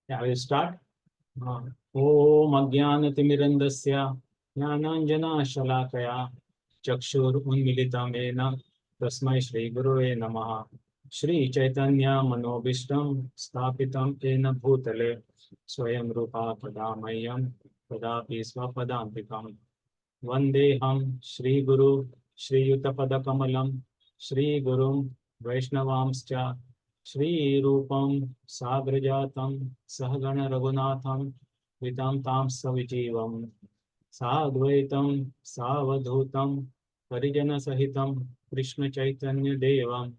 Yeah, we'll start. Om Ajnanatimirandasya Jnananjana Shalakaya Chakshurunmilitam Yena Tasmai Shri Gurave Namaha. Shri Chaitanya Manobishtam Sthapitam Yena Bhutale Swayam Rupa Padamayam Padapi Swapadambikam Vandeham Shri Guru Shri Yutapadakamalam Shri Gurum Vaishnavamscha Shri Rupam Sagrajatam Sahagana Raghunatham Vitam Tam Savijivam Sadvaitam Savadhutam Parijana Sahitam Krishna Chaitanya Devam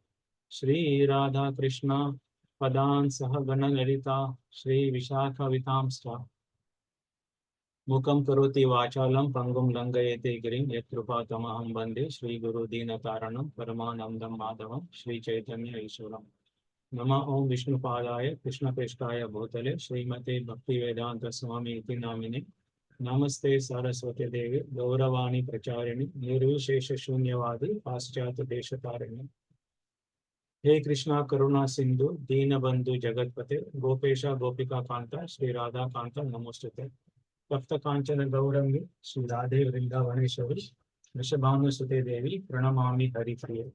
Shri Radha Krishna Padan Sahagana Lalita Shri Vishakha Vitamscha Mukam karoti vachalam pangum langayate girim yatrupathamaham bande Shri Guru Dina Taranam Paramanandam Madhavam Shri Chaitanya Ishwaram Nama Om Vishnu Padaya Krishna Peshtaya Bhutale Srimate Bhakti Vedanta Swami Iti Namine Namaste Saraswati Devi Gauravani Pracharini Nirvishesha Shunyavadi Paschata Deshatarine He Krishna Karuna Sindhu Dina Bandhu Jagatpate Gopesha Gopika Kanta Shri Radha Kanta Namostate Tapta Kanchana Gaurangi, Sri Radhe Vrindavaneshwari, Vrishabhanusute Devi, Pranamami Haripriya.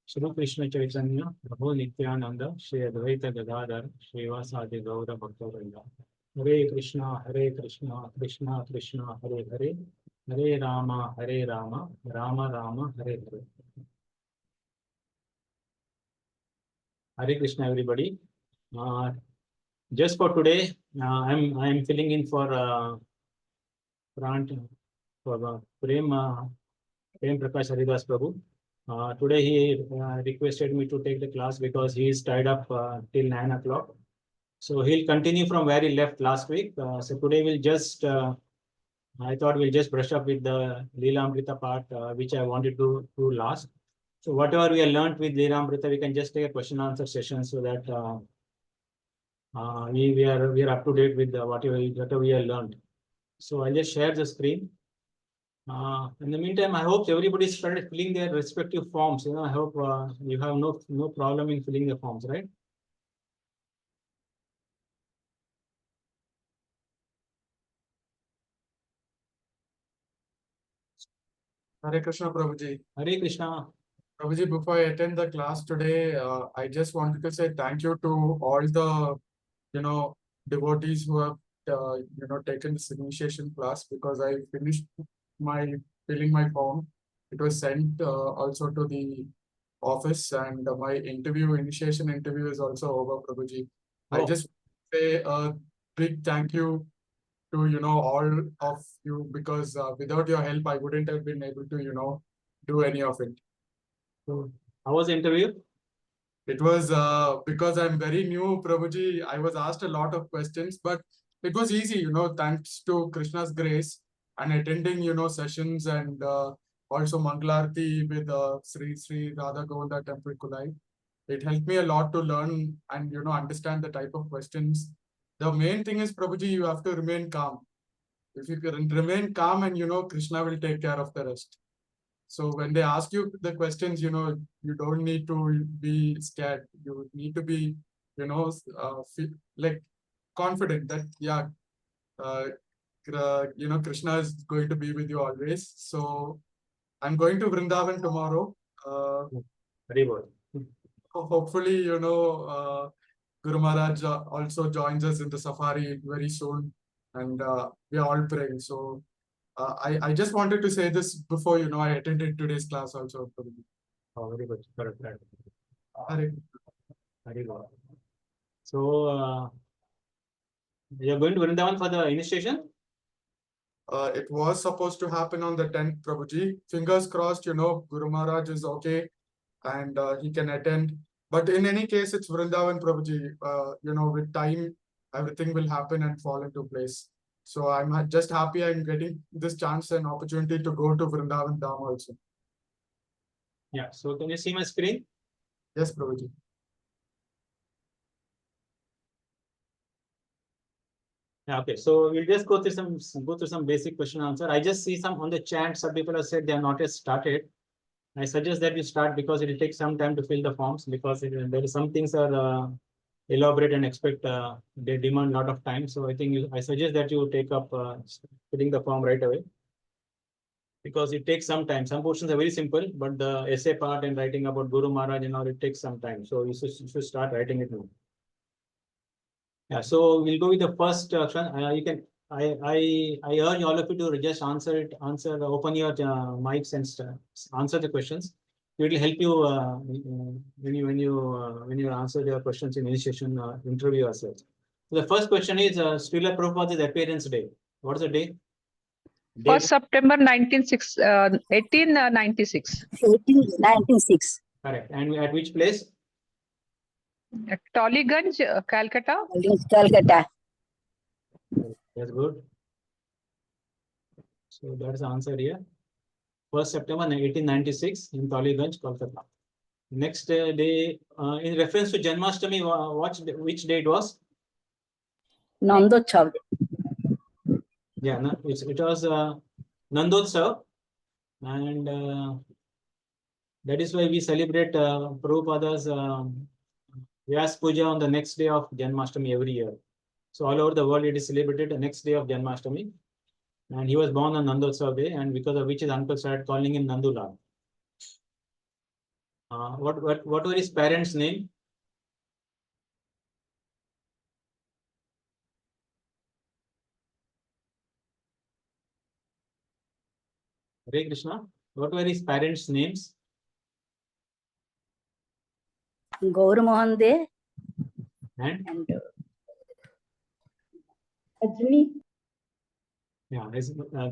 Shri Krishna Chaitanya, Prabhu Nityananda, Shri Advaita Gadadhar, Shri Vasadi Gaura Bhakta-vrinda. Hare Krishna, Krishna Krishna, Hare Hare, Hare Rama, Rama Rama, Hare Hare. Hare Krishna, everybody. Just for today, I'm filling in for Prem Prakash Haridas Prabhu. Today he requested me to take the class because he is tied up till 9 o'clock. So he'll continue from where he left last week. So today we'll just, I thought we'll just brush up with the Lilamrita part, which I wanted to do last. So whatever we have learned with Lilamrita, we can just take a question answer session so that we are up to date with whatever we have learned. So I'll just share the screen. In the meantime, I hope everybody started filling their respective forms. I hope you have no problem in filling the forms, right? Hare Krishna, Prabhuji. Hare Krishna. Prabhuji, before I attend the class today, I just wanted to say thank you to all the, devotees who have, taken this initiation class because I finished filling my form. It was sent also to the office and my initiation interview is also over, Prabhuji. I just say a big thank you to, all of you because without your help, I wouldn't have been able to, do any of it. So, how was the interview? It was because I'm very new, Prabhuji. I was asked a lot of questions, but it was easy, thanks to Krishna's grace and attending, sessions and also Mangalarti with Sri Radha Govinda Temple Kulai. It helped me a lot to learn and, understand the type of questions. The main thing is, Prabhuji, you have to remain calm. If you can remain calm and, Krishna will take care of the rest. So when they ask you the questions, you don't need to be scared. You need to be, like confident that, yeah, Krishna is going to be with you always. So I'm going to Vrindavan tomorrow. Very good. Hopefully, Guru Maharaj also joins us in the safari very soon. And we are all praying. So I just wanted to say this before, I attended today's class also. Oh, very good. Correct. Hare. Very good. So, you're going to Vrindavan for the initiation? It was supposed to happen on the 10th, Prabhuji. Fingers crossed, Guru Maharaj is okay and he can attend. But in any case, it's Vrindavan, Prabhuji. With time, everything will happen and fall into place. So I'm just happy I'm getting this chance and opportunity to go to Vrindavan Dham also. Yeah. So can you see my screen? Yes, Prabhuji. Yeah, okay. So we'll just go through some basic question answer. I just see some on the chat. Some people have said they are not yet started. I suggest that you start because it will take some time to fill the forms because there is some things are elaborate and expect they demand a lot of time. So I think I suggest that you take up filling the form right away, because it takes some time. Some portions are very simple, but the essay part and writing about Guru Maharaj and all, it takes some time. So you should start writing it now. Yeah, so we'll go with the first option. You can. I urge all of you to just answer, open your mics and answer the questions. It will help you when you answer your questions in initiation interview as well. So the first question is Srila Prabhupada's appearance day. What is the day? 1st September 1896. 1896. Correct. And at which place? At Tollygunge, Calcutta. Calcutta. That's good. So that's the answer here. 1st September 1896 in Tollygunge, Kolkata. Next day, in reference to Janmashtami, which day it was? Nandotsav. Yeah, no, it was Nandotsav, and that is why we celebrate Prabhupada's Vyas Puja on the next day of Janmashtami every year. So all over the world, it is celebrated the next day of Janmashtami. And he was born on Nandotsav day, and because of which his uncle started calling him Nandulal. What were his parents' name? Hare Krishna. What were his parents' names? Gaur Mohan De And Rajani. yeah,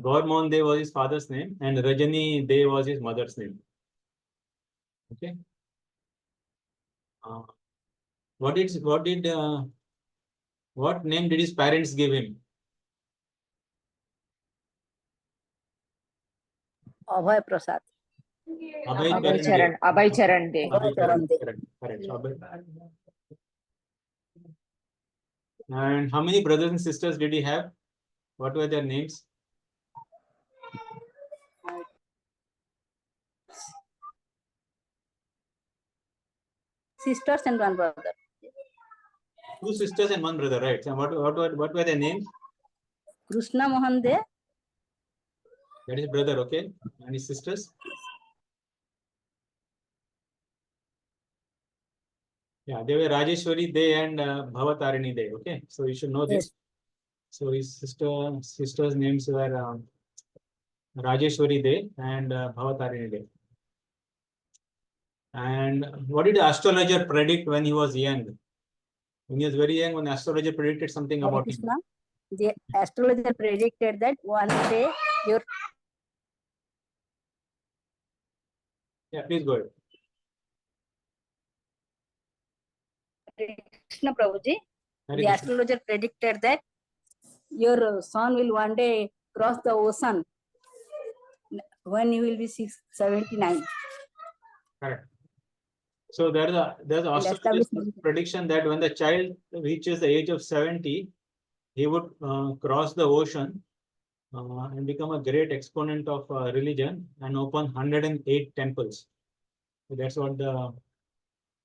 Gaur Mohan De was his father's name, and Rajani De was his mother's name. Okay. What name did his parents give him? Abhay Prasad. Abhay Charan. Abhay Charan De. Abhay Charan. De. Correct. And how many brothers and sisters did he have? What were their names? Sisters and one brother. 2 sisters and 1 brother, right? And what were their names? Krishna Mohan De. That is brother, okay. And his sisters? Yeah, they were Rajeshwari De and Bhavatarini De, okay. So you should know this. Yes. So his sisters' names were Rajeshwari De and Bhavatarini De. And what did the astrologer predict when he was young? When he was very young, when the astrologer predicted something Hare about him. Krishna. The astrologer predicted that one day your Yeah, please go ahead. Krishna Prabhuji. Hare The Krishna. astrologer predicted that your son will one day cross the ocean when you will be 79. Correct. So there's a astrologer's prediction that when the child reaches the age of 70, he would cross the ocean and become a great exponent of religion and open 108 temples. So that's what the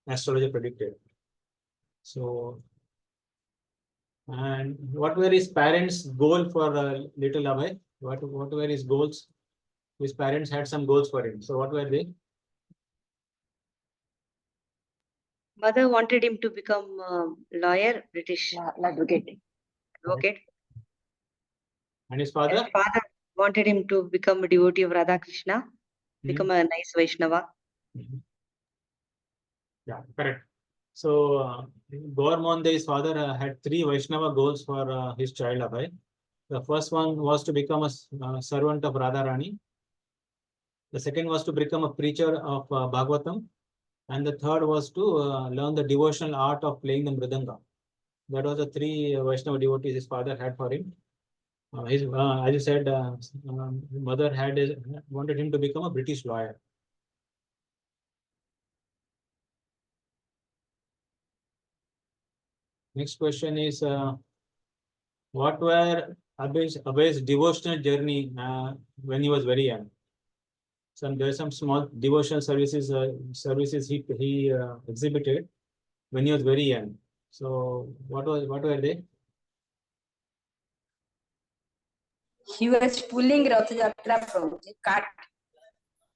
astrologer predicted. So, and what were his parents' goal for little Abhay? What were his goals? His parents had some goals for him. So what were they? Mother wanted him to become lawyer, British Advocate. advocate. And his And father? father wanted him to become a devotee of Radha Krishna, become a nice Vaishnava. Yeah, correct. So Gaur Mohan De's father had 3 Vaishnava goals for his child Abhay. The first one was to become a servant of Radharani. The second was to become a preacher of Bhagavatam. And the third was to learn the devotional art of playing the mridanga. That was the 3 Vaishnava devotees his father had for him. As you said, mother wanted him to become a British lawyer. Next question is, what were Abhay's devotional journey when he was very young? There are some small devotional services he exhibited when he was very young. So what were they? He was pulling Rath Yatra from the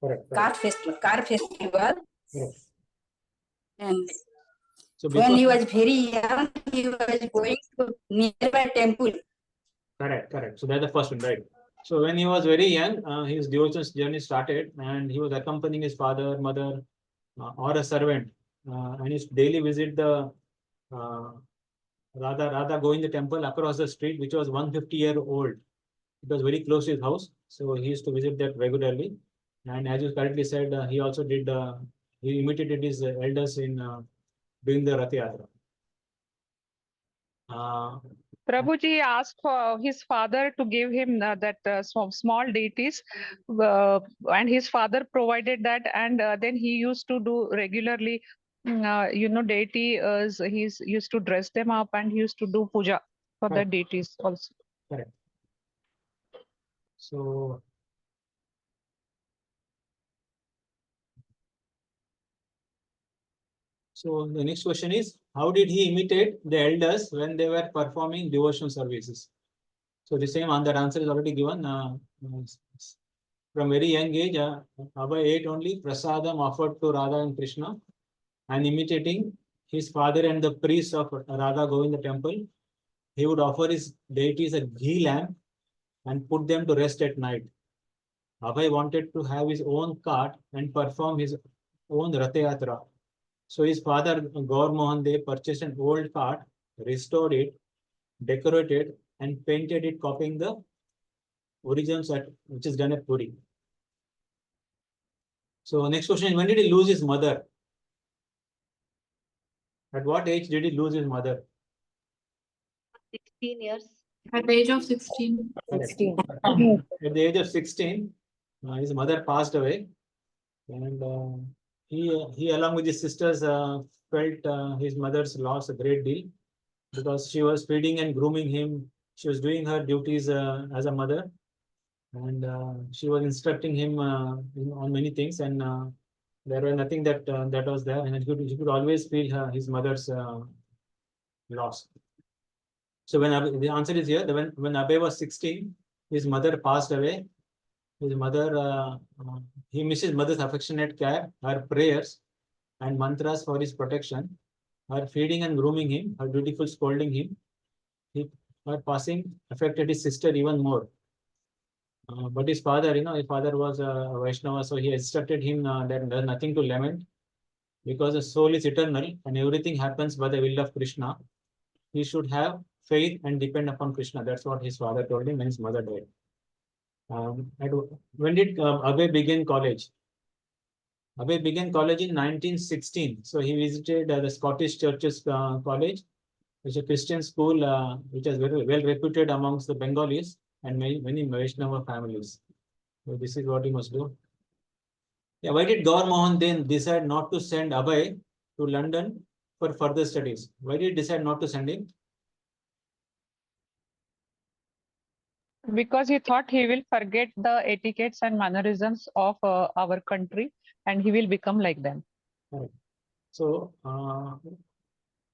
Correct. car festival. Correct. And So when he before, was very young, he was going to nearby temple. correct. So that's the first one, right? So when he was very young, his devotional journey started, and he was accompanying his father, mother, or a servant, and he used to daily visit the uh, Radha going the temple across the street, which was 150-year-old. It was very close to his house, so he used to visit that regularly. And as you correctly said, he also did he imitated his elders in doing the Rath Yatra. Prabhuji asked for his father to give him small deities, and his father provided that, and then he used to do regularly, deity. He used to dress them up, and he used to do puja for the Correct. deities also. Correct. So the next question is, how did he imitate the elders when they were performing devotional services? So the same on that answer is already given. From very young age, Abhay ate only prasadam offered to Radha and Krishna, and imitating his father and the priests of Radha go in the temple, he would offer his deities a ghee lamp and put them to rest at night. Abhay wanted to have his own cart and perform his own Rath Yatra. So his father, Gaur Mohan Dev, purchased an old cart, restored it, decorated, and painted it, copying the original set, which is done at Puri. So next question is, when did he lose his mother? At what age did he lose his mother? 16 years. At the age of 16. 16. At the age of 16, his mother passed away, and he along with his sisters felt his mother's loss a great deal, because she was feeding and grooming him. She was doing her duties as a mother, and she was instructing him on many things, and there was nothing that was there, and he could always feel his mother's loss. So when the answer is here, when Abhay was 16, his mother passed away. His mother, he missed his mother's affectionate care, her prayers and mantras for his protection, her feeding and grooming him, her dutiful scolding him. Her passing affected his sister even more. But his father, his father was a Vaishnava, so he instructed him that there's nothing to lament, because the soul is eternal and everything happens by the will of Krishna. He should have faith and depend upon Krishna. That's what his father told him when his mother died. When did Abhay begin college? Abhay began college in 1916. So he visited the Scottish Churches College, which is a Christian school which is very well reputed amongst the Bengalis and many Vaishnava families. So this is what he must do. Yeah, why did Gaur Mohan then decide not to send Abhay to London for further studies? Why did he decide not to send him? Because he thought he will forget the etiquettes and mannerisms of our country, and he will become like them. Right. So,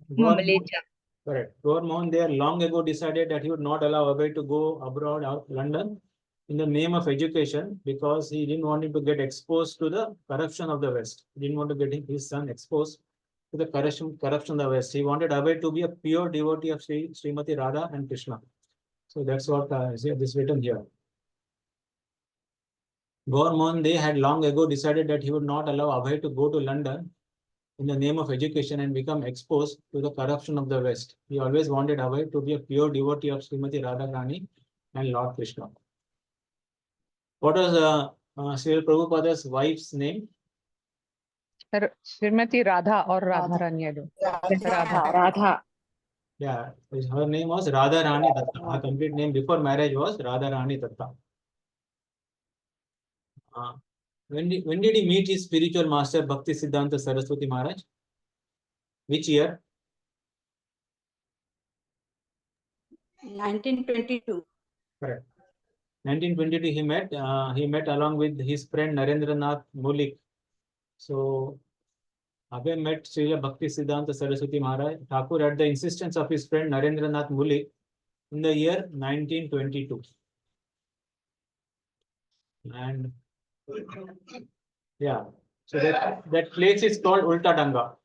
Malaysia. correct. Gaur Mohan there long ago decided that he would not allow Abhay to go abroad out London in the name of education, because he didn't want him to get exposed to the corruption of the West. He didn't want to get his son exposed to the corruption of the West. He wanted Abhay to be a pure devotee of Srimati Radha and Krishna. So that's what is written here. Gaur Mohan Dey had long ago decided that he would not allow Abhay to go to London in the name of education and become exposed to the corruption of the West. He always wanted Abhay to be a pure devotee of Srimati Radharani and Lord Krishna. What was Srila Prabhupada's wife's name? Srimati Radha or Radharani. Radha. Yeah, her name was Radharani Datta. Her complete name before marriage was Radharani Datta. When did he meet his spiritual master Bhakti Siddhanta Saraswati Maharaj? Which year? 1922. Correct. 1922 he met along with his friend Narendranath Maulik. So Abhay met Srila Bhakti Siddhanta Saraswati Maharaj Thakur at the insistence of his friend Narendranath Mulik in the year 1922. And yeah, so that place is called Ulta Danga.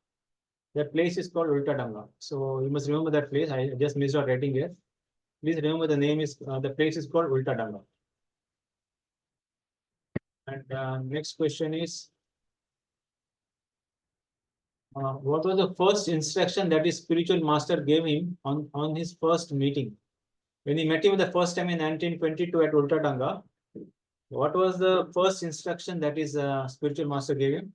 That place is called Ulta Danga. So you must remember that place. I just missed out writing here. Please remember the name is the place is called Ulta Danga. And next question is, what was the first instruction that his spiritual master gave him on his first meeting? When he met him the first time in 1922 at Ulta Danga, what was the first instruction that his spiritual master gave him?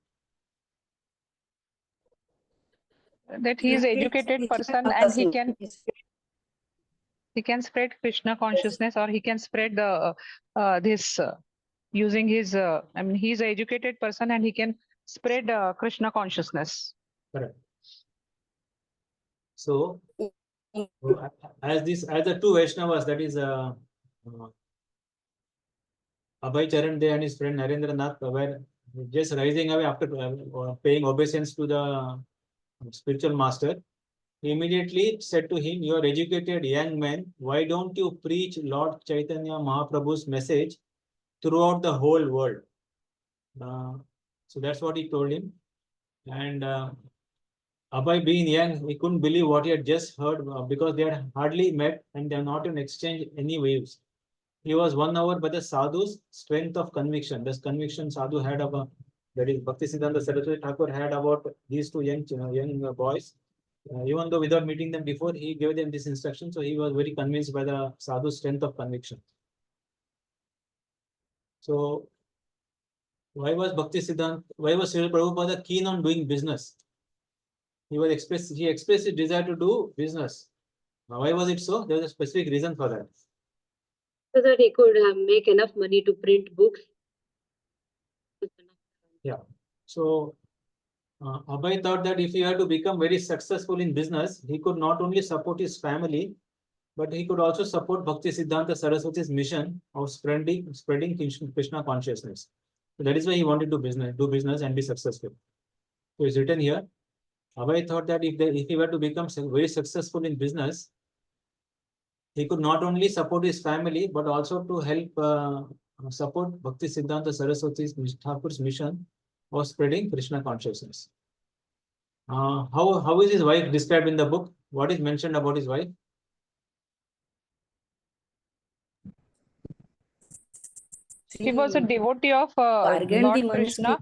That he is educated person and he can spread Krishna consciousness, or he can spread the this using his I mean, he is an educated person and he can spread Krishna consciousness. Correct. So as the two Vaishnavas, that is Abhay Charan De and his friend Narendranath were just rising away after paying obeisance to the spiritual master, he immediately said to him, "You are educated young man. Why don't you preach Lord Chaitanya Mahaprabhu's message throughout the whole world?" So that's what he told him. And Abhay, being young, he couldn't believe what he had just heard because they had hardly met and they have not even exchanged any waves. He was won over by the sadhu's strength of conviction. This conviction sadhu had about, that is Bhakti Siddhanta Saraswati Thakur had about these two young boys. Even though without meeting them before, he gave them this instruction. So he was very convinced by the sadhu's strength of conviction. So why was Srila Prabhupada keen on doing business? He expressed his desire to do business. Now, why was it so? There was a specific reason for that. So that he could make enough money to print books. Yeah. So Abhay thought that if he had to become very successful in business, he could not only support his family, but he could also support Bhakti Siddhanta Saraswati's mission of spreading Krishna consciousness. So that is why he wanted to do business and be successful. So it's written here. Abhay thought that if he were to become very successful in business, he could not only support his family, but also to help support Bhakti Siddhanta Saraswati's Thakur's mission of spreading Krishna consciousness. How is his wife described in the book? What is mentioned about his wife? She was a devotee of Lord Krishna.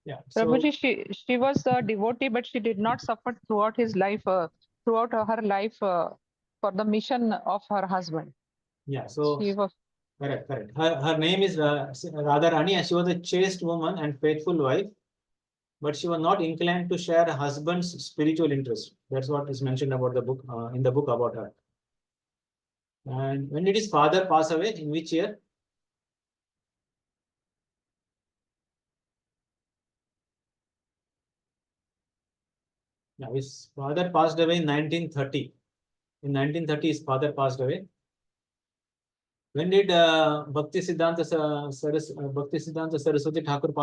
Yeah. Prabhuji, she was a devotee, but she did not suffer throughout his life, throughout her life for the mission of her husband. Yeah. So she was correct. Her name is Radharani, and she was a chaste woman and faithful wife, but she was not inclined to share her husband's spiritual interest. That's what is mentioned about the book in the book about her. And when did his father pass away? In which year? Yeah, his father passed away in 1930. In 1930, his father passed away. When did Bhakti Siddhanta Saraswati Thakur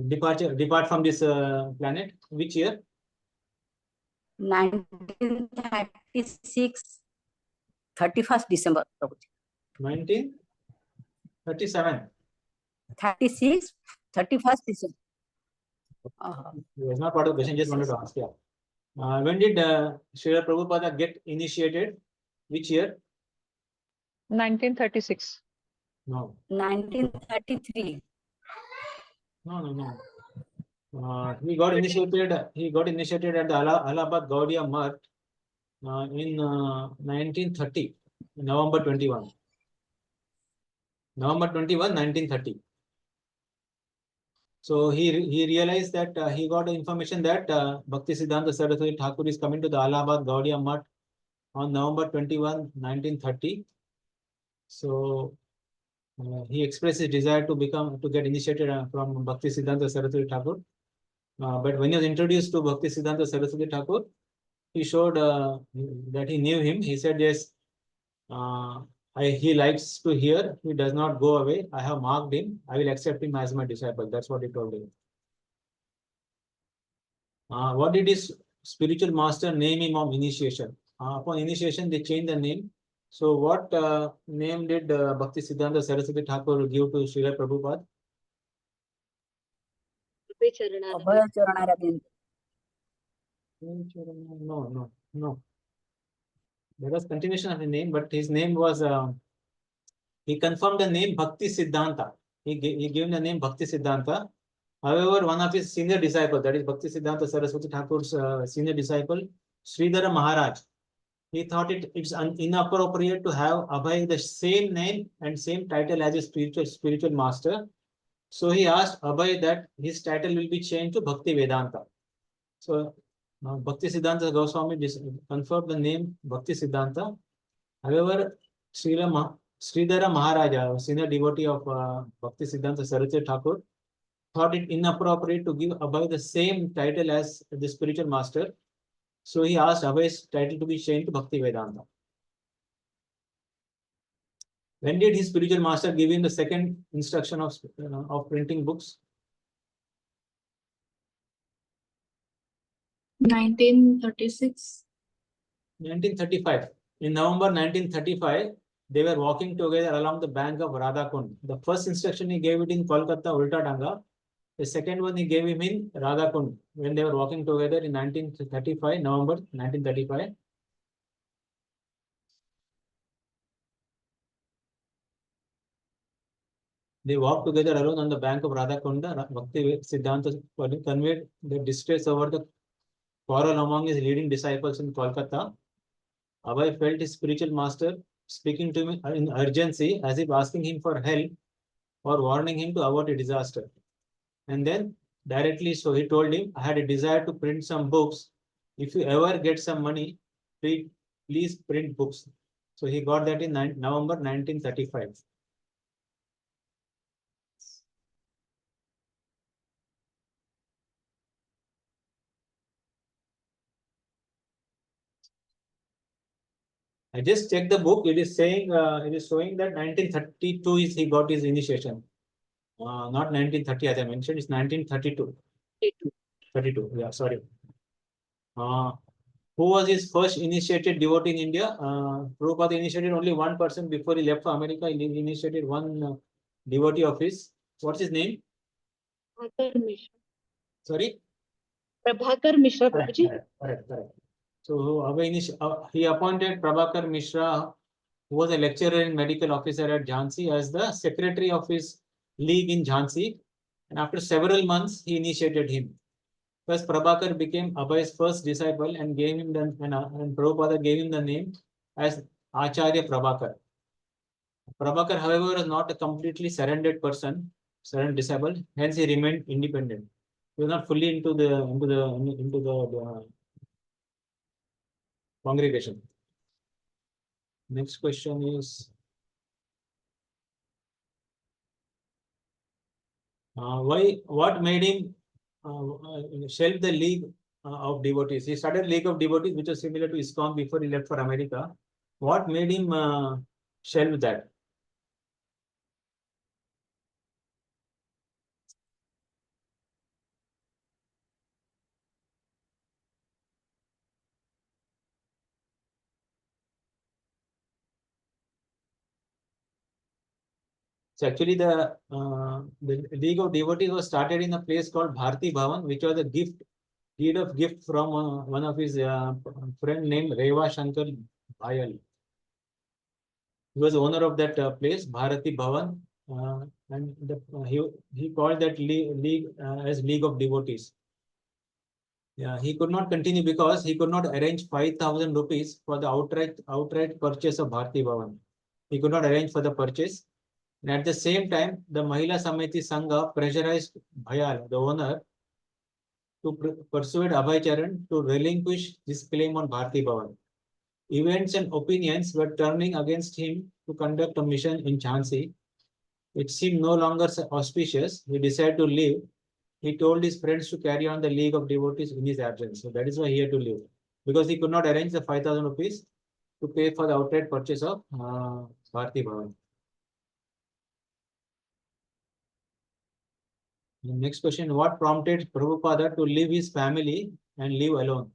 depart from this planet? Which year? 1936, 31st December. 1937. 36, 31st December. It was not part of the question, just wanted to ask. Yeah. When did Srila Prabhupada get initiated? Which year? 1936. No. 1933. No. He got initiated at the Allahabad Gaudiya Math in 1930, November 21. November 21, 1930. So he realized that he got information that Bhakti Siddhanta Saraswati Thakur is coming to the Allahabad Gaudiya Math on November 21, 1930. So he expressed his desire to get initiated from Bhakti Siddhanta Saraswati Thakur. But when he was introduced to Bhakti Siddhanta Saraswati Thakur, he showed that he knew him. He said, "Yes, he likes to hear. He does not go away. I have marked him. I will accept him as my disciple. That's what he told him. What did his spiritual master name him on initiation? Upon initiation, they changed the name. So what name did Bhakti Siddhanta Saraswati Thakur give to Srila Prabhupada? Abhay Charanaravind. No. There was continuation of the name, but his name was, he confirmed the name Bhakti Siddhanta. He gave him the name Bhakti Siddhanta. However, one of his senior disciples, that is Bhakti Siddhanta Saraswati Thakur's senior disciple, Sridhara Maharaj, he thought it's inappropriate to have Abhay the same name and same title as a spiritual master. So he asked Abhay that his title will be changed to Bhakti Vedanta. So Bhakti Siddhanta Goswami confirmed the name Bhakti Siddhanta. However, Sridhara Maharaj, senior devotee of Bhakti Siddhanta Saraswati Thakur, thought it inappropriate to give Abhay the same title as the spiritual master. So he asked Abhay's title to be changed to Bhakti Vedanta. When did his spiritual master give him the second instruction of printing books? 1936. 1935. In November 1935, they were walking together along the bank of Radhakund. The first instruction he gave it in Kolkata, Ulta Danga. The second one he gave him in Radhakund when they were walking together in 1935, November 1935. They walked together alone on the bank of Radhakunda. Bhakti Siddhanta conveyed the distress over the quarrel among his leading disciples in Kolkata. Abhay felt his spiritual master speaking to him in urgency, as if asking him for help or warning him to avoid a disaster. And then directly, so he told him, I had a desire to print some books. If you ever get some money, please print books. So he got that in November 1935. I just checked the book. It is saying, it is showing that 1932 is he got his initiation. Not 1930 as I mentioned, it's 1932. 32, yeah, sorry. Who was his first initiated devotee in India? Prabhupada initiated only one person before he left for America. He initiated one devotee of his. What's his name? Sorry? Prabhakar Mishra, Prabhuji. Correct. So he appointed Prabhakar Mishra, who was a lecturer and medical officer at Jhansi, as the secretary of his league in Jhansi. And after several months, he initiated him. First, Prabhakar became Abhay's first disciple and gave him and Prabhupada gave him the name as Acharya Prabhakar. Prabhakar, however, was not a completely surrendered disciple. Hence, he remained independent. He was not fully into the congregation. Next question is, what made him shelve the League of Devotees? He started League of Devotees, which was similar to ISKCON before he left for America. What made him shelve that? So actually, the League of Devotees was started in a place called Bharti Bhavan, which was a deed of gift from one of his friend named Reva Shankar Bhayal. He was the owner of that place, Bharati Bhavan, and he called that league as League of Devotees. Yeah, he could not continue because he could not arrange 5,000 rupees for the outright purchase of Bharti Bhavan. He could not arrange for the purchase. And at the same time, the Mahila Samiti Sangha pressurized Bhayal, the owner, to persuade Abhay Charan to relinquish his claim on Bharti Bhavan. Events and opinions were turning against him to conduct a mission in Jhansi. It seemed no longer auspicious. He decided to leave. He told his friends to carry on the League of Devotees in his absence. So that is why he had to leave. Because he could not arrange the 5,000 rupees. to pay for the outright purchase of Bharati Bhavan. The next question, what prompted Prabhupada to leave his family and live alone?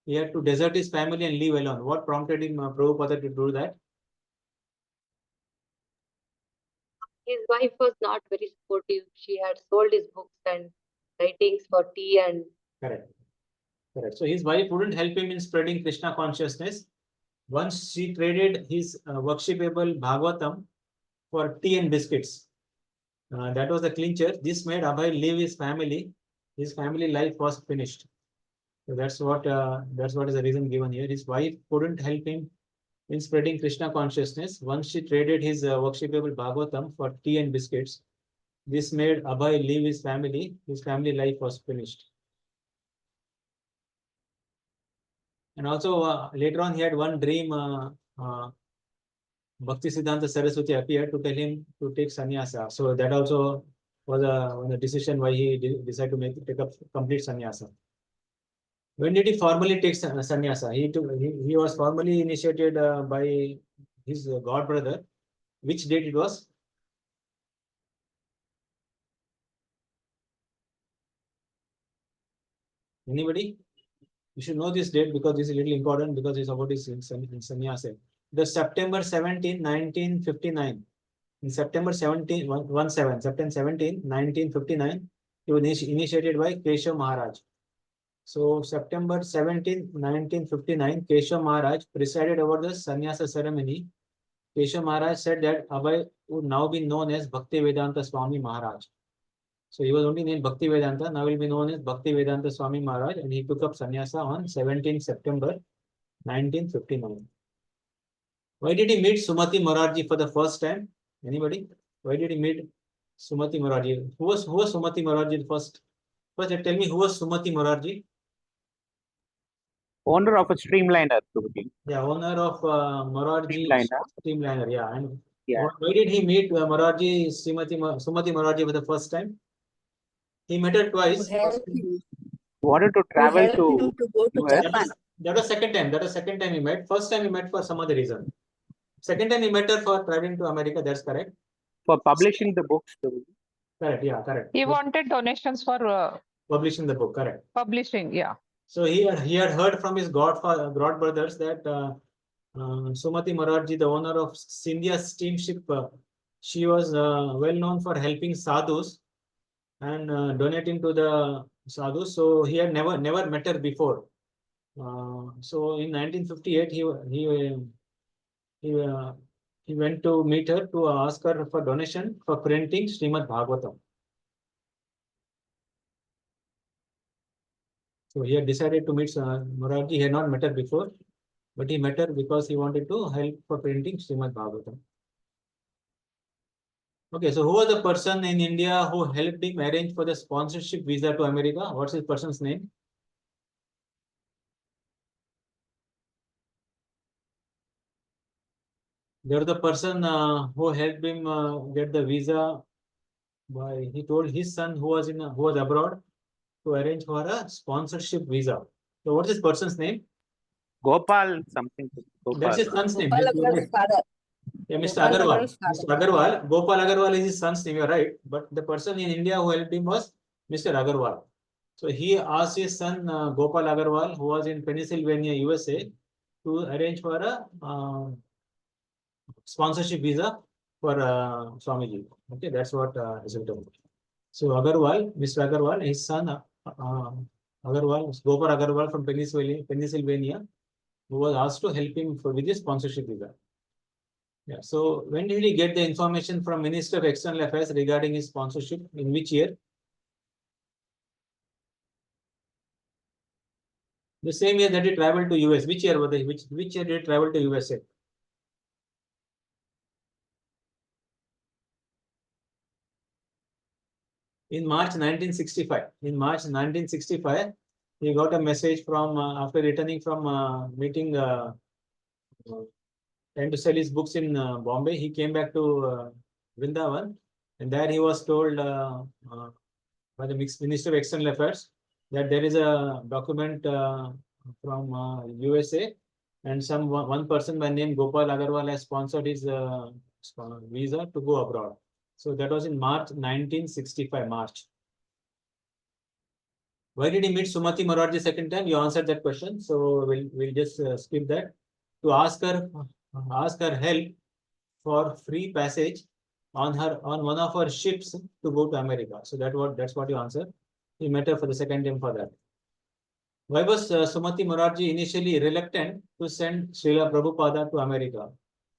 He had to desert his family and live alone. What prompted him, Prabhupada, to do that? His wife was not very supportive. She had sold his books and writings for tea and Correct. Correct. So his wife wouldn't help him in spreading Krishna consciousness. Once she traded his worshipable Bhagavatam for tea and biscuits. That was the clincher. This made Abhay leave his family. His family life was finished. So that's what is the reason given here. His wife couldn't help him in spreading Krishna consciousness. Once she traded his worshipable Bhagavatam for tea and biscuits. This made Abhay leave his family. His family life was finished. And also later on, he had one dream. Bhakti Siddhanta Saraswati appeared to tell him to take sannyasa. So that also was a decision why he decided to take up complete sannyasa. When did he formally take sannyasa? He was formally initiated by his god brother. Which date it was? Anybody? You should know this date because this is a little important because it's about his sannyasa. The September 17, 1959. In September 17, 1959, he was initiated by Keshav Maharaj. So September 17, 1959, Keshav Maharaj presided over the sannyasa ceremony. Keshav Maharaj said that Abhay would now be known as Bhaktivedanta Swami Maharaj. So he was only named Bhaktivedanta, now will be known as Bhaktivedanta Swami Maharaj, and he took up sannyasa on 17 September 1959. Why did he meet Sumati Morarji for the first time? Anybody? Why did he meet Sumati Morarji? Who was Sumati Morarji first? First, tell me who was Sumati Morarji? Owner of a streamliner, Prabhuji. Yeah, owner of Morarji Streamliner. Yeah, and yeah. Why did he meet Morarji Sumati Morarji for the first time? He met her twice. To help him, He wanted to travel help to him to go to US. Japan. That was second time. That was second time he met. First time he met for some other reason. Second time he met her for traveling to America. That's correct. For publishing the books, Prabhuji. Correct. Yeah, correct. He wanted donations for Publishing the book. Correct. publishing. Yeah. So he had heard from his god brothers that Sumati Morarji, the owner of Scindia steamship, she was well known for helping sadhus and donating to the sadhus. So he had never met her before. So in 1958, he went to meet her to ask her for donation for printing Srimad Bhagavatam. So he had decided to meet Morarji. He had not met her before, but he met her because he wanted to help for printing Srimad Bhagavatam. Okay, so who was the person in India who helped him arrange for the sponsorship visa to America? What's his person's name? There was the person who helped him get the visa. He told his son who was abroad to arrange for a sponsorship visa. So what's this person's name? Gopal something. Gopal. That's his son's name. Gopal Agarwal's father. Yeah, Mr. Gopal Agarwal. Agarwal's father. Mr. Agarwal. Gopal Agarwal is his son's name. You're right. But the person in India who helped him was Mr. Agarwal. So he asked his son Gopal Agarwal, who was in Pennsylvania, USA, to arrange for a sponsorship visa for Swamiji. Okay, that's what is written. So Agarwal, Mr. Agarwal, his son Agarwal, Gopal Agarwal from Pennsylvania, who was asked to help him with his sponsorship visa. Yeah. So when did he get the information from Minister of External Affairs regarding his sponsorship? In which year? The same year that he traveled to US. Which year was it? Which year did he travel to USA? In March 1965. In March 1965, he got a message from after returning from meeting trying to sell his books in Bombay. He came back to Vrindavan, and there he was told by the Minister of External Affairs that there is a document from USA and one person by name Gopal Agarwal has sponsored his visa to go abroad. So that was in March 1965, March. Why did he meet Sumati Morarji second time? You answered that question, so we'll just skip that. To ask her help for free passage on one of her ships to go to America. So that's what you answered. He met her for the second time for that. Why was Sumati Morarji initially reluctant to send Srila Prabhupada to America?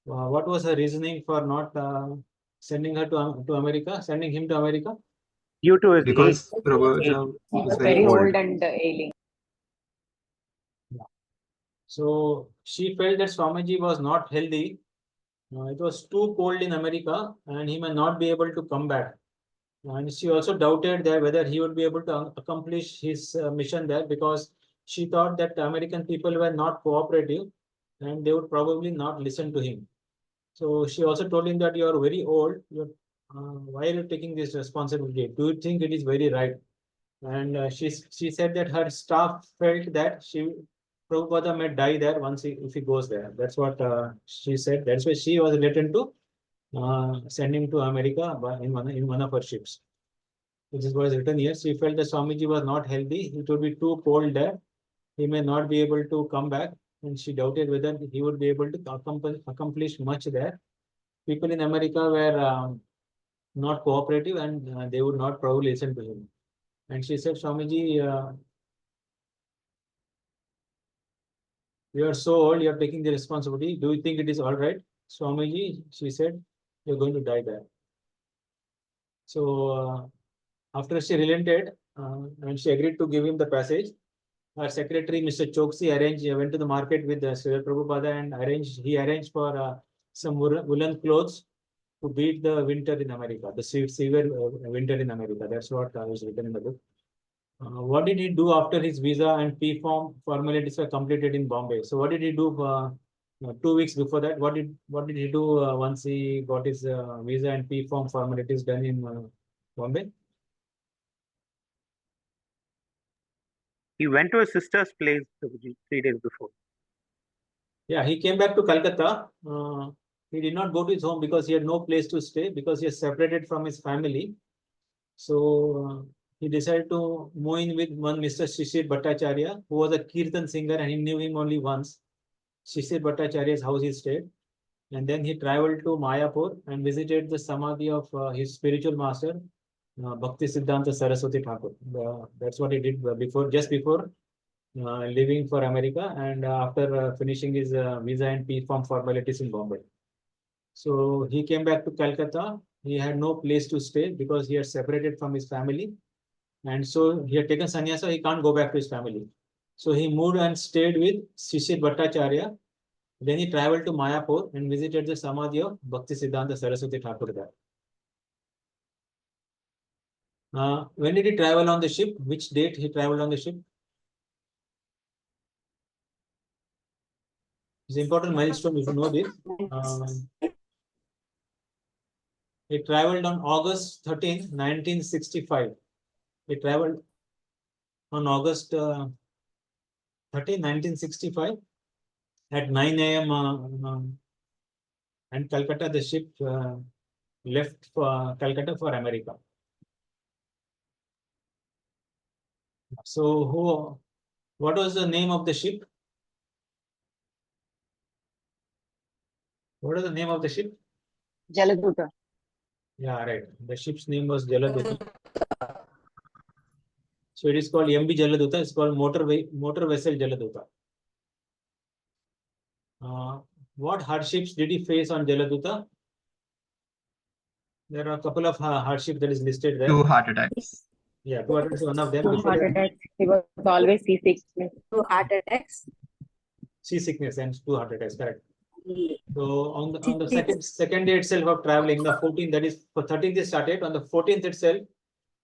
What was her reasoning for not sending him to America? Due to his Because age. Prabhupada He was was very very old. old and ailing. So she felt that Swamiji was not healthy. It was too cold in America and he may not be able to come back. And she also doubted that whether he would be able to accomplish his mission there, because she thought that the American people were not cooperative and they would probably not listen to him. So she also told him that you are very old. Why are you taking this responsibility? Do you think it is very right? And she said that her staff felt that Prabhupada may die there if he goes there. That's what she said. That's why she was reluctant to send him to America in one of her ships. This is what is written here. She felt that Swamiji was not healthy. It would be too cold there. He may not be able to come back, and she doubted whether he would be able to accomplish much there. People in America were not cooperative, and they would not probably listen to him. And she said, Swamiji, you are so old, you are taking the responsibility. Do you think it is all right? Swamiji, she said, you're going to die there. So after she relented and she agreed to give him the passage, her secretary, Mr. Choksi, went to the market with Srila Prabhupada and he arranged for some woolen clothes to beat the winter in America, the severe winter in America. That's what was written in the book. What did he do after his visa and P form formalities were completed in Bombay? So what did he do 2 weeks before that? What did he do once he got his visa and P form formalities done in Bombay? He went to his sister's place 3 days before. Yeah, he came back to Calcutta. He did not go to his home because he had no place to stay, because he is separated from his family. So he decided to move in with one Mr. Shishir Bhattacharya, who was a Kirtan singer, and he knew him only once. Shishir Bhattacharya's house he stayed. And then he traveled to Mayapur and visited the Samadhi of his spiritual master, Bhakti Siddhanta Saraswati Thakur. That's what he did just before leaving for America, and after finishing his visa and P form formalities in Bombay. So he came back to Calcutta. He had no place to stay because he had separated from his family. And so he had taken sannyasa, he can't go back to his family. So he moved and stayed with Shishir Bhattacharya. Then he traveled to Mayapur and visited the Samadhi of Bhakti Siddhanta Saraswati Thakur there. When did he travel on the ship? Which date he traveled on the ship? It's an important milestone, if you know this. He traveled on August 13, 1965. He traveled on August 13, 1965 at 9 a.m. And Calcutta, the ship left for Calcutta for America. So what was the name of the ship? What is the name of the ship? Jaladuta. Yeah, right. The ship's name was Jaladuta. So it is called MB Jaladuta. It's called motor vessel Jaladuta. What hardships did he face on Jaladuta? There are a couple of hardships that is listed there. 2 heart attacks. Yeah, 2 heart attacks is one of them. 2 heart attacks. He was always seasickness. 2 heart attacks. Seasickness and 2 heart attacks, correct. Yeah. So on the second day itself of traveling, the 14th, that is for 13th he started. On the 14th itself,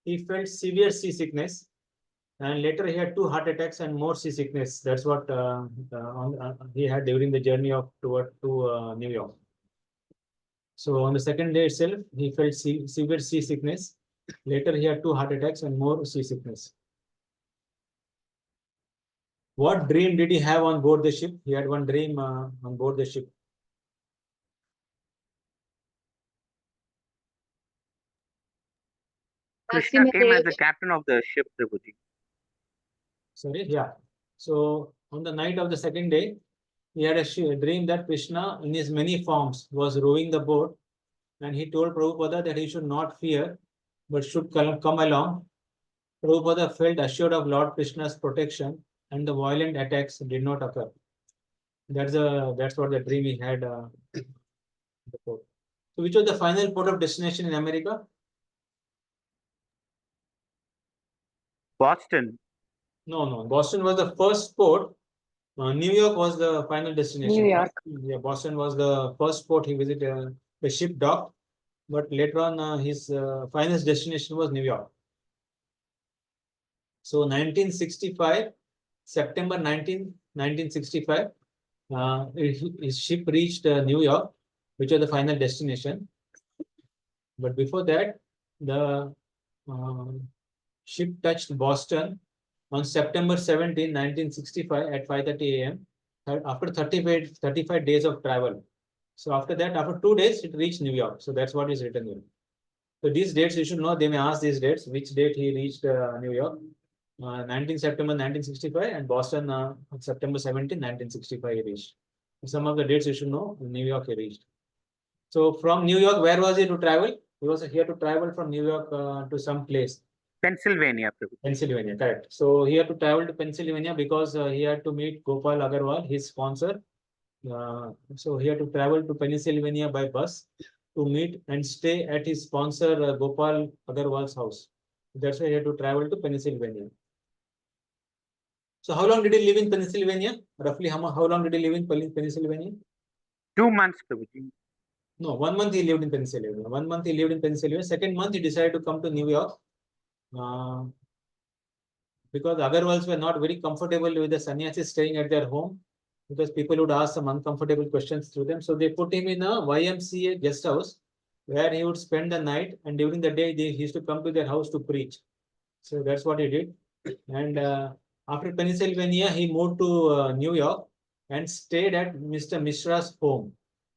he felt severe seasickness, and later he had 2 heart attacks and more seasickness. That's what he had during the journey to New York. So on the second day itself, he felt severe seasickness. Later he had 2 heart attacks and more seasickness. What dream did he have on board the ship? He had one dream on board the ship. Krishna came as the captain of the ship, Prabhuji. Sorry, yeah. So on the night of the second day, he had a dream that Krishna, in his many forms, was rowing the boat, and he told Prabhupada that he should not fear, but should come along. Prabhupada felt assured of Lord Krishna's protection, and the violent attacks did not occur. That's what the dream he had. The port. So, which was the final port of destination in America? Boston. No. Boston was the first port. New York was the final destination. New York. Yeah, Boston was the first port he visited. The ship docked, but later on his final destination was New York. So 1965, September 1965, his ship reached New York, which was the final destination. But before that, the ship touched Boston on September 17, 1965 at 5:30 a.m. after 35 days of travel. So after that, after 2 days, it reached New York. So that's what is written here. So these dates you should know. They may ask these dates. Which date he reached New York? 19 September 1965 and Boston September 17, 1965 he reached. Some of the dates you should know. New York he reached. So from New York, where was he to travel? He was here to travel from New York to some place. Pennsylvania, Prabhuji. Pennsylvania, correct. So he had to travel to Pennsylvania because he had to meet Gopal Agarwal, his sponsor. So he had to travel to Pennsylvania by bus to meet and stay at his sponsor Gopal Agarwal's house. That's why he had to travel to Pennsylvania. So how long did he live in Pennsylvania? Roughly how long did he live in Pennsylvania? 2 months, Prabhuji. No, 1 month he lived in Pennsylvania. 1 month he lived in Pennsylvania. Second month he decided to come to New York. Because Agarwals were not very comfortable with the sannyasis staying at their home, because people would ask some uncomfortable questions to them. So they put him in a YMCA guest house where he would spend the night, and during the day he used to come to their house to preach. So that's what he did. And after Pennsylvania, he moved to New York and stayed at Mr. Mishra's home.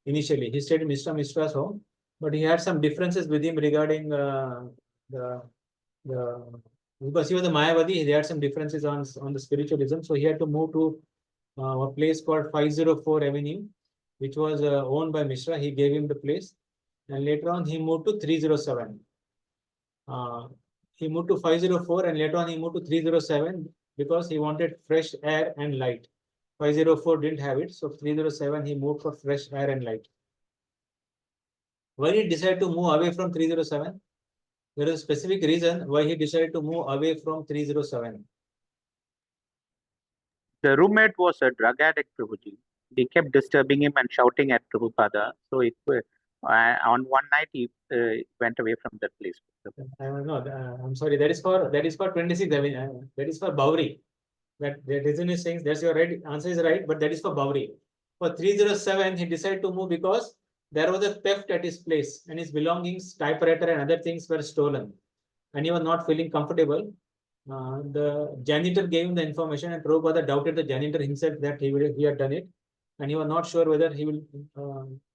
Initially, he stayed in Mr. Mishra's home, but he had some differences with him regarding because he was a Mayavadi, he had some differences on the spiritualism. So he had to move to a place called 504 Avenue, which was owned by Mishra. He gave him the place. And later on, he moved to 307. He moved to 504 and later on he moved to 307 because he wanted fresh air and light. 504 didn't have it. So 307, he moved for fresh air and light. Why did he decide to move away from 307? There is a specific reason why he decided to move away from 307. The roommate was a drug addict, Prabhuji. They kept disturbing him and shouting at Prabhupada. So on one night he went away from that place. No, I'm sorry. That is for 26. I mean, that is for Bauri. That reason is saying that's your right answer is right, but that is for Bauri. For 307, he decided to move because there was a theft at his place and his belongings, typewriter and other things were stolen. And he was not feeling comfortable. The janitor gave him the information and Prabhupada doubted the janitor himself that he had done it. And he was not sure whether he will,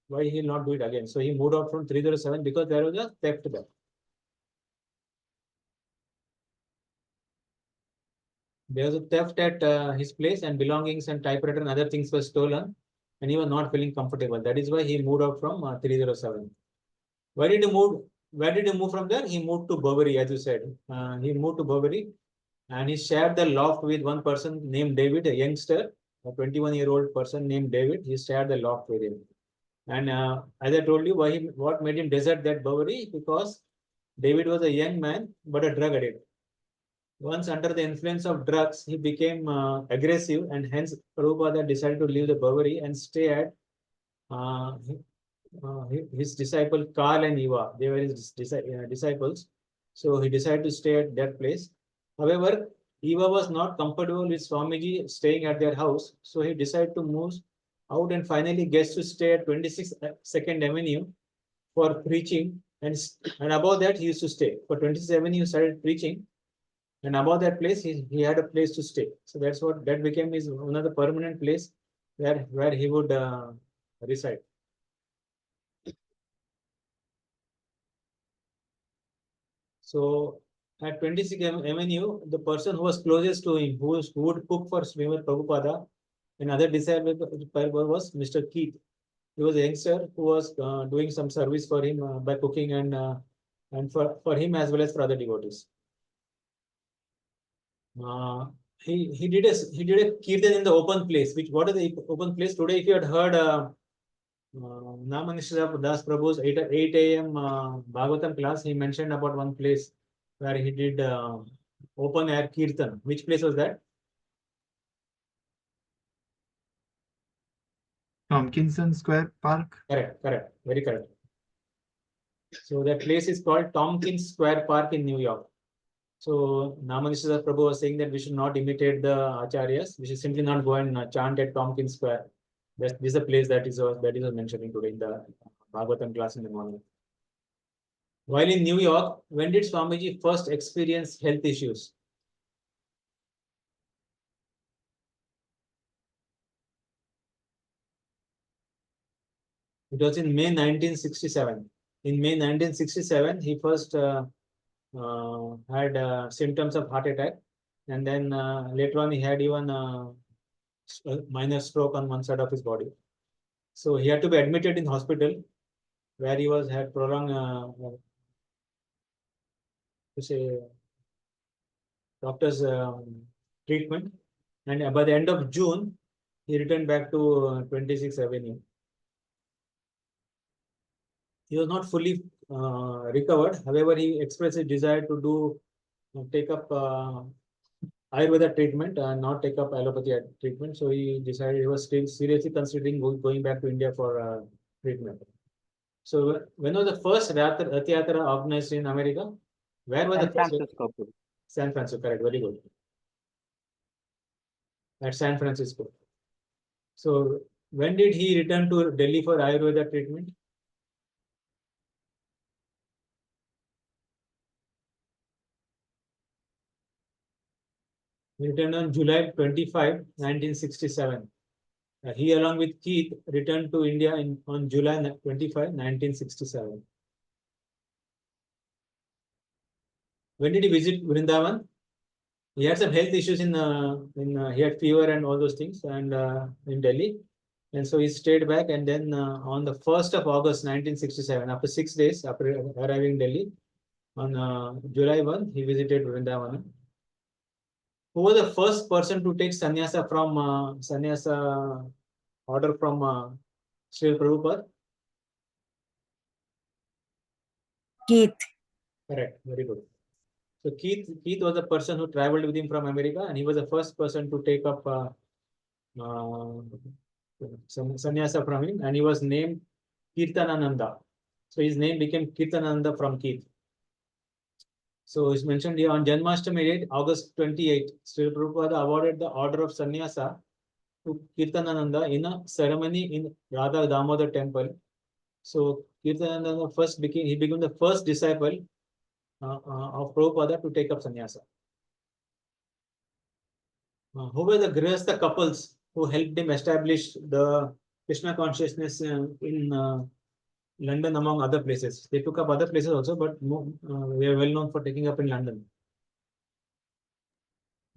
why he will not do it again. So he moved out from 307 because there was a theft there. There was a theft at his place and belongings and typewriter and other things were stolen. And he was not feeling comfortable. That is why he moved out from 307. Where did he move? Where did he move from there? He moved to Bovary, as you said. He moved to Bovary and he shared the loft with one person named David, a youngster, a 21-year-old person named David. He shared the loft with him. And as I told you, what made him desert that Bovary? Because David was a young man, but a drug addict. Once under the influence of drugs, he became aggressive, and hence Prabhupada decided to leave the Bovary and stay at his disciple Karl and Eva. They were his disciples. So he decided to stay at that place. However, Eva was not comfortable with Swamiji staying at their house. So he decided to move out and finally gets to stay at 22nd Avenue for preaching. And above that, he used to stay. For 27th Avenue, he started preaching. And above that place, he had a place to stay. So that's what that became his one of the permanent place where he would reside. So at 26 Avenue, the person who was closest to him, who would cook for Srimad Prabhupada, another disciple was Mr. Keith. He was a youngster who was doing some service for him by cooking and for him as well as for other devotees. He did a kirtan in the open place. What is the open place? Today, if you had heard Namanishra Das Prabhu's 8 a.m. Bhagavatam class, he mentioned about one place where he did open air kirtan. Which place was that? Tompkinson Square Park. Correct, very correct. So that place is called Tompkins Square Park in New York. So Namanishra Prabhu was saying that we should not imitate the acharyas. We should simply not go and chant at Tompkins Square. This is a place that is mentioning today in the Bhagavatam class in the morning. While in New York, when did Swamiji first experience health issues? It was in May 1967. In May 1967, he first had symptoms of heart attack, and then later on he had even a minor stroke on one side of his body. So he had to be admitted in hospital, where he had prolonged doctor's treatment, and by the end of June, he returned back to 26th Avenue. He was not fully recovered. However, he expressed his desire to take up Ayurveda treatment and not take up allopathy treatment. So he decided he was still seriously considering going back to India for treatment. So when was the first Rath Yatra organized in America? Where was the first? San Francisco, correct, very good. At San Francisco. So when did he return to Delhi for Ayurveda treatment? He returned on July 25, 1967. He, along with Keith, returned to India on July 25, 1967. When did he visit Vrindavan? He had some health issues he had fever and all those things, and in Delhi, and so he stayed back. And then on the 1st of August 1967, after 6 days after arriving in Delhi, on July 1, he visited Vrindavan. Who was the first person to take sannyasa order from Sri Prabhupada? Keith. Correct, very good. So Keith was the person who traveled with him from America, and he was the first person to take up some sannyasa from him, and he was named Kirtanananda. So his name became Kirtanananda from Keith. So it's mentioned here on Janmashtami date, August 28, Sri Prabhupada awarded the order of sannyasa to Kirtanananda in a ceremony in Radha Damodar temple. So Kirtanananda became the first disciple of Prabhupada to take up sannyasa. Who were the Grihastha couples who helped him establish the Krishna consciousness in London, among other places? They took up other places also, but they are well known for taking up in London.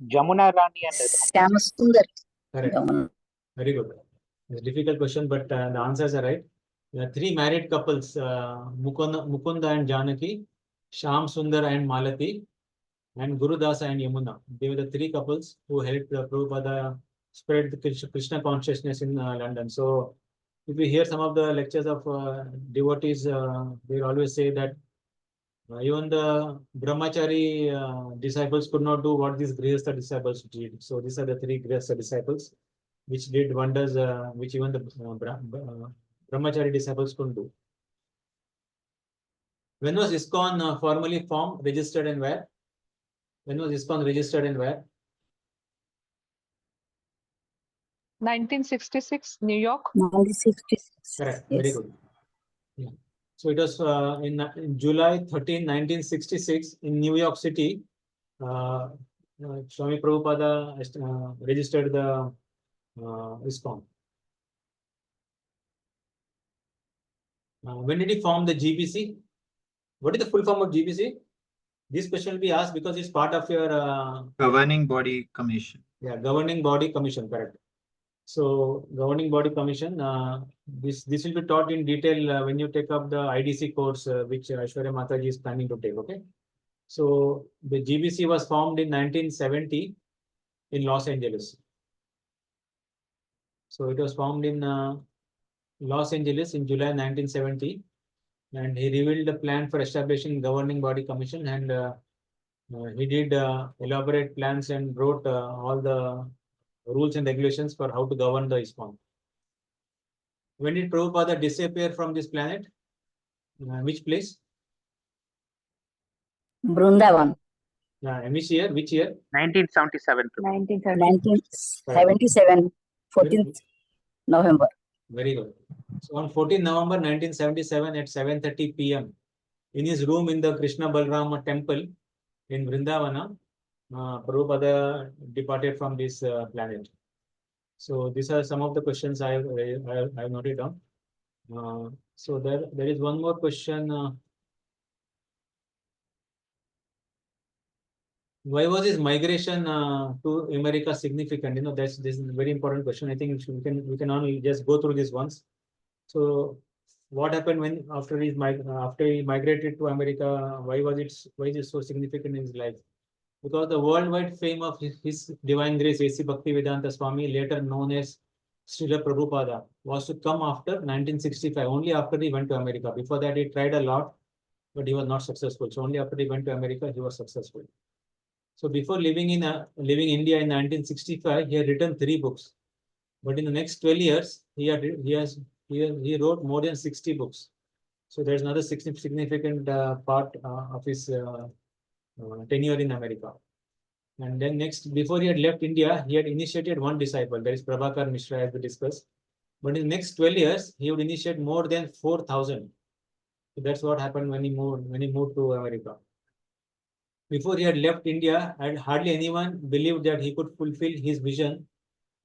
Jamuna Rani and Syamasundar. Correct. Very good. It's a difficult question, but the answers are right. There are 3 married couples, Mukunda and Janaki, Shyam Sundar and Malati, and Gurudasa and Yamuna. They were the 3 couples who helped Prabhupada spread the Krishna consciousness in London. So if we hear some of the lectures of devotees, they always say that even the Brahmachari disciples could not do what these Grihastha disciples did. So these are the 3 Grihastha disciples which did wonders which even the Brahmachari disciples couldn't do. When was ISKCON formally formed, registered, and where? When was ISKCON registered and where? 1966, New York. 1966. Correct. Yes. Very good. Yeah. So it was in July 13, 1966 in New York City. Swami Prabhupada registered the ISKCON. When did he form the GBC? What is the full form of GBC? This question will be asked because it's part of your Governing Body Commission. Yeah, Governing Body Commission, correct. So Governing Body Commission, this will be taught in detail when you take up the IDC course, which Aishwarya Mataji is planning to take. Okay. So the GBC was formed in 1970 in Los Angeles. So it was formed in Los Angeles in July 1970, and he revealed the plan for establishing Governing Body Commission, and he did elaborate plans and wrote all the rules and regulations for how to govern the ISKCON. When did Prabhupada disappear from this planet? Which place? Brindavan, Which year? Which year? 1977. 1977, 14th November. Very good. So on 14 November 1977 at 7:30 p.m. in his room in the Krishna Balrama temple in Vrindavana, Prabhupada departed from this planet. So these are some of the questions I have noted down. So there is one more question. Why was his migration to America significant? This is a very important question. I think we can only just go through this once. So what happened when after he migrated to America? Why is it so significant in his life? Because the worldwide fame of his Divine Grace A.C. Bhaktivedanta Swami, later known as Srila Prabhupada, was to come after 1965, only after he went to America. Before that, he tried a lot, but he was not successful. So only after he went to America, he was successful. So before leaving India in 1965, he had written 3 books. But in the next 12 years, he wrote more than 60 books. So there's another significant part of his tenure in America. And then next, before he had left India, he had initiated one disciple, that is Prabhakar Mishra, as we discussed. But in the next 12 years, he would initiate more than 4,000. So that's what happened when he moved to America. Before he had left India, and hardly anyone believed that he could fulfill his vision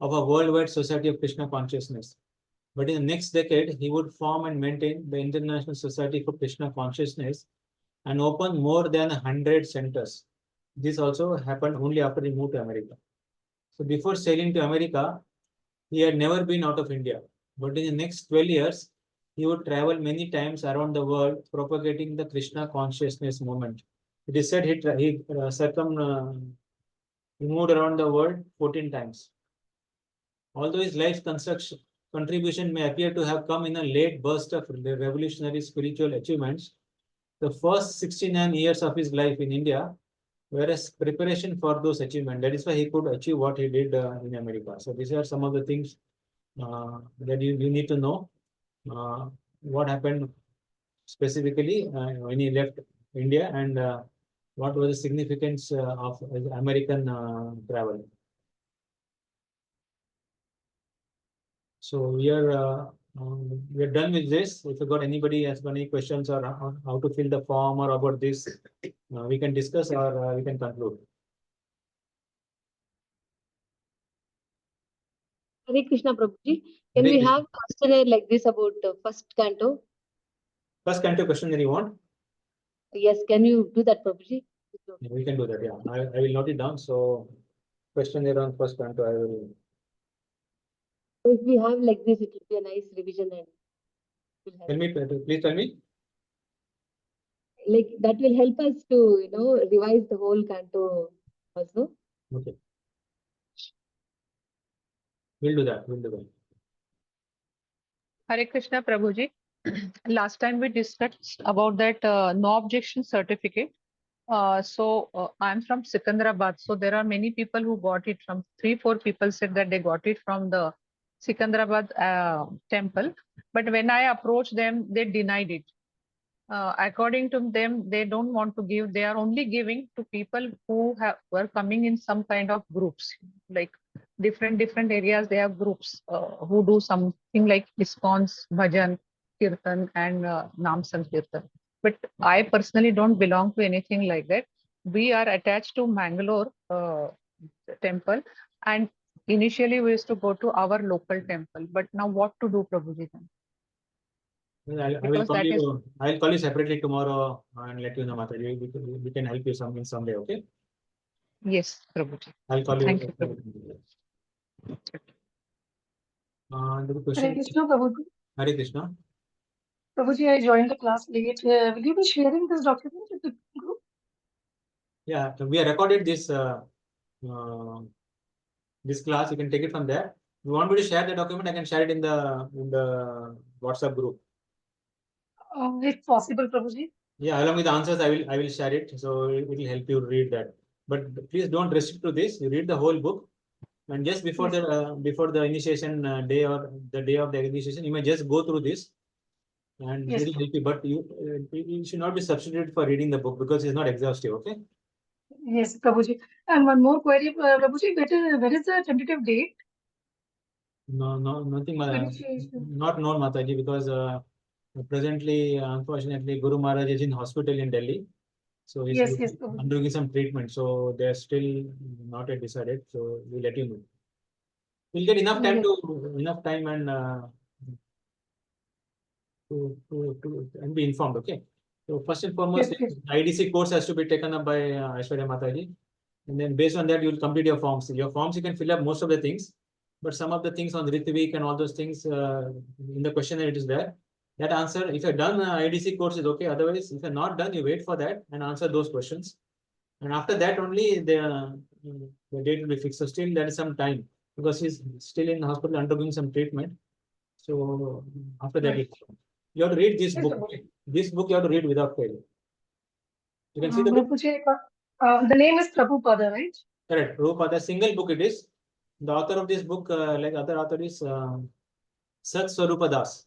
of a worldwide society of Krishna consciousness. But in the next decade, he would form and maintain the International Society for Krishna Consciousness and open more than 100 centers. This also happened only after he moved to America. So before sailing to America, he had never been out of India. But in the next 12 years, he would travel many times around the world propagating the Krishna consciousness movement. It is said he moved around the world 14 times. Although his life's contribution may appear to have come in a late burst of revolutionary spiritual achievements, the first 69 years of his life in India were a preparation for those achievements. That is why he could achieve what he did in America. So these are some of the things that you need to know. What happened specifically when he left India, and what was the significance of American travel. So we are done with this. If you got anybody has got any questions or how to fill the form or about this, we can discuss or we can conclude. Hare Krishna Prabhuji, can we have questionnaire like this about first canto? First canto question that you want? Yes, can you do that, Prabhuji? Yeah, we can do that. Yeah, I will note it down. So questionnaire on first canto, I will. If we have like this, it will be a nice revision and Tell me, please tell me. like that will help us to revise the whole canto also. Okay. We'll do that. We'll do that. Hare Krishna Prabhuji. Last time we discussed about that no objection certificate. I'm from Sikandrabad. So there are many people who got it from 3-4 people said that they got it from the Sikandrabad temple. But when I approached them, they denied it. According to them, they don't want to give. They are only giving to people who were coming in some kind of groups, like different areas. They have groups who do something like ISKCON's bhajan, kirtan, and Nam Sankirtan. But I personally don't belong to anything like that. we are attached to Mangalore temple, and initially we used to go to our local temple. But now what to do, Prabhuji? Then? I will Because call that is you. I will call you separately tomorrow and let you know, Mataji. We can help you in some way. Okay. yes, Prabhuji. I'll call Thank you. you, Prabhuji. The Hare question. Krishna, Prabhuji. Hare Krishna. Prabhuji, I joined the class late. Will you be sharing this document with the group? Yeah, we have recorded this this class. You can take it from there. If you want me to share the document, I can share it in the WhatsApp group. If possible, Prabhuji. Yeah, along with the answers, I will share it. So it will help you read that. But please don't restrict to this. You read the whole book, and just before Yes. the initiation day or the day of the initiation, you may just go through this, and Yes. it will help you. But you should not be substituted for reading the book because it's not exhaustive. Okay. Yes, Prabhuji. And one more query, Prabhuji, where is the tentative date? No, nothing. Initiation. Not known, Mataji, because presently, unfortunately, Guru Maharaj is in hospital in Delhi. So he's Yes, Prabhuji. undergoing some treatment. So they're still not yet decided. So we'll let you know. We'll get enough time and and be informed. Okay. So first and foremost, Yes. IDC course has to be taken up by Aishwarya Mataji. And then based on that, you will complete your forms. Your forms, you can fill up most of the things, but some of the things on Ritvik and all those things in the questionnaire, it is there. That answer, if you're done IDC course is okay. Otherwise, if you're not done, you wait for that and answer those questions. And after that only the date will be fixed. So still there is some time because he's still in hospital undergoing some treatment. So after that, Right. you have to read this Yes, book. Prabhuji. This book you have to read without fail. You can see the book. Prabhuji, the name is Prabhupada, right? Correct. Prabhupada, single book it is. The author of this book, like other author is Sat Swarupa Das.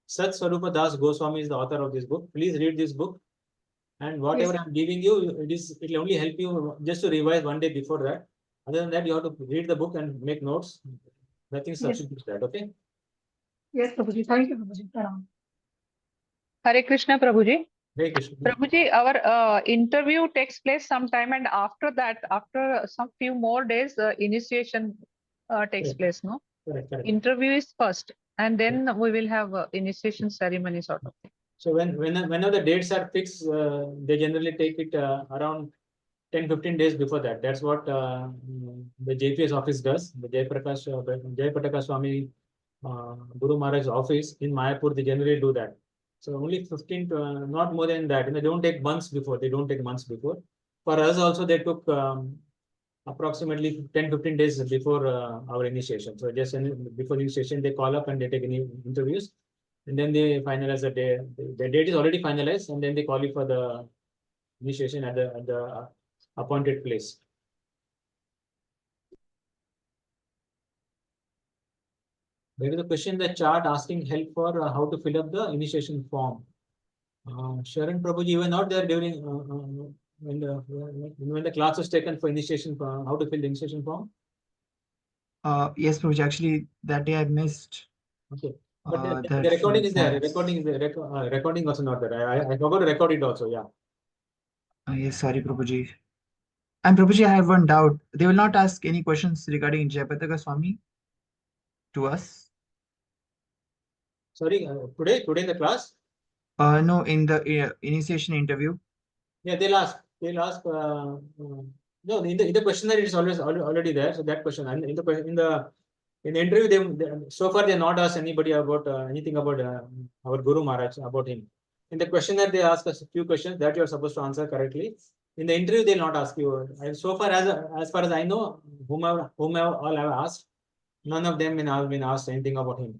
Sat Swarupa Das Goswami is the author of this book. Please read this book. And whatever Yes. I'm giving you, it will only help you just to revise one day before that. Other than that, you have to read the book and make notes. Nothing substitutes that. Okay. Yes, Prabhuji. Thank you, Prabhuji. Pranam. Hare Krishna, Prabhuji. Hare Krishna. Prabhuji, our interview takes place sometime, and after that, after some few more days, initiation takes place. No, Correct. interview is first, and then we will have initiation ceremony sort of thing. So whenever the dates are fixed, they generally take it around 10-15 days before that. That's what the JPS office does. The Jayapataka Swami Guru Maharaj office in Mayapur, they generally do that. So only 15 to, not more than that. And they don't take months before. They don't take months before. For us also, they took approximately 10-15 days before our initiation. So just before initiation, they call up and they take any interviews. And then they finalize the day. The date is already finalized, and then they call you for the initiation at the appointed place. There is a question in the chat asking help for how to fill up the initiation form. Sharon Prabhuji, you were not there during when the class was taken for initiation, how to fill the initiation form? Yes, Prabhuji, actually that day I missed. Okay. But the recording is there. Recording also not there. I forgot to record it also. Yeah. Yes, sorry, Prabhuji. And Prabhuji, I have one doubt. They will not ask any questions regarding Jayapataka Swami to us? Sorry, today in the class? No, in the initiation interview. Yeah, they'll ask. No, in the questionnaire it is already there. So that question, and in the interview, so far they not asked anybody about anything about our Guru Maharaj, about him. In the questionnaire they ask us a few questions that you are supposed to answer correctly. In the interview they'll not ask you. And so far as far as I know, whomever all have asked, none of them have been asked anything about him.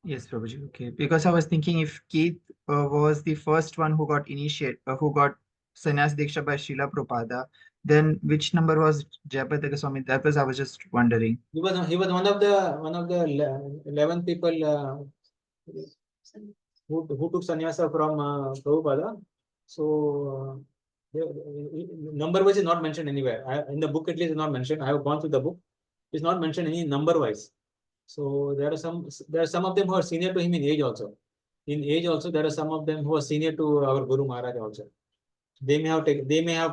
Yes, Prabhuji. Okay, because I was thinking if Keith was the first one who got who got sannyas diksha by Srila Prabhupada, then which number was Jayapataka Swami? That was I was just wondering. He was one of the 11 people who took sannyasa from Prabhupada. So number wise is not mentioned anywhere. In the book at least is not mentioned. I have gone through the book. It's not mentioned any number wise. So there are some of them who are senior to him in age also. in age also, there are some of them who are senior to our Guru Maharaj also. They may have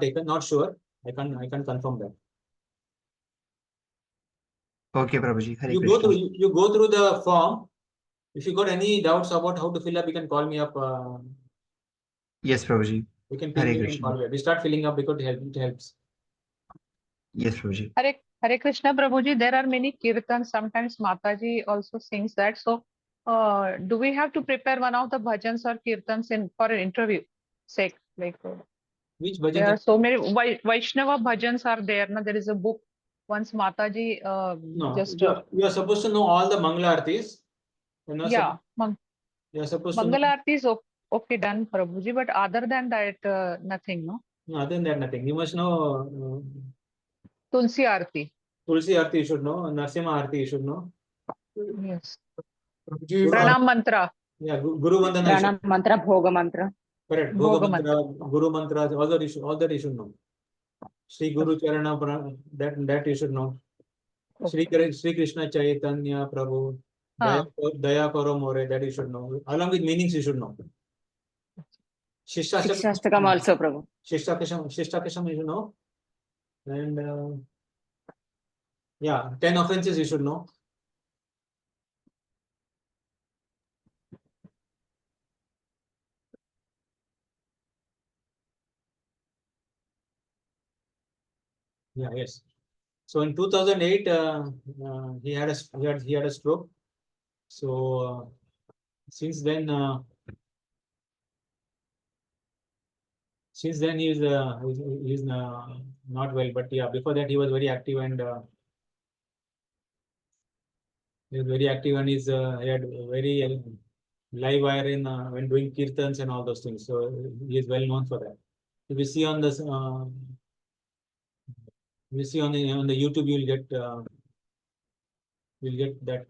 taken, not sure. I can't confirm that. Okay, Prabhuji. Hare You Krishna. go through the form. If you got any doubts about how to fill up, you can call me up. Yes, Prabhuji. You can ping Hare me and Krishna. call me up. We start filling up because it helps. Yes, Prabhuji. Hare Krishna Prabhuji, there are many kirtans. Sometimes Mataji also sings that. So, do we have to prepare one of the bhajans or kirtans for an interview sake? Like, Which there are bhajan? so many Vaishnava bhajans are there. Now there is a book. Once Mataji No, just you are supposed to know all the Mangala Aartis. yeah, You are supposed to know. Mangala Aarti is okay done Prabhuji, but other than that, nothing, no? No, other than that, nothing. You must know Tulsi Aarti. Tulsi Aarti, you should know. Narsimha Aarti, you should know. Yes. Prabhuji, Pranam mantra. Yeah, Guru Vandana. you should- Pranam mantra, bhoga mantra. Correct. Bhoga Bhoga mantra, Guru mantra, all that you should know. Sri Guru Charana, that you should know. Sri Krishna Chaitanya Prabhu, Daya Karo More, that you should know. Along with meanings, you should know. Shikshastakam also, Prabhu. Shishtakasham, you should know. And yeah, 10 offenses you should know. Yeah, yes. So in 2008, he had a stroke. So since then he's not well. But yeah, before that he was very active and he had very live wire in when doing kirtans and all those things. So he is well known for that. If you see on this, you see on the YouTube, you'll get that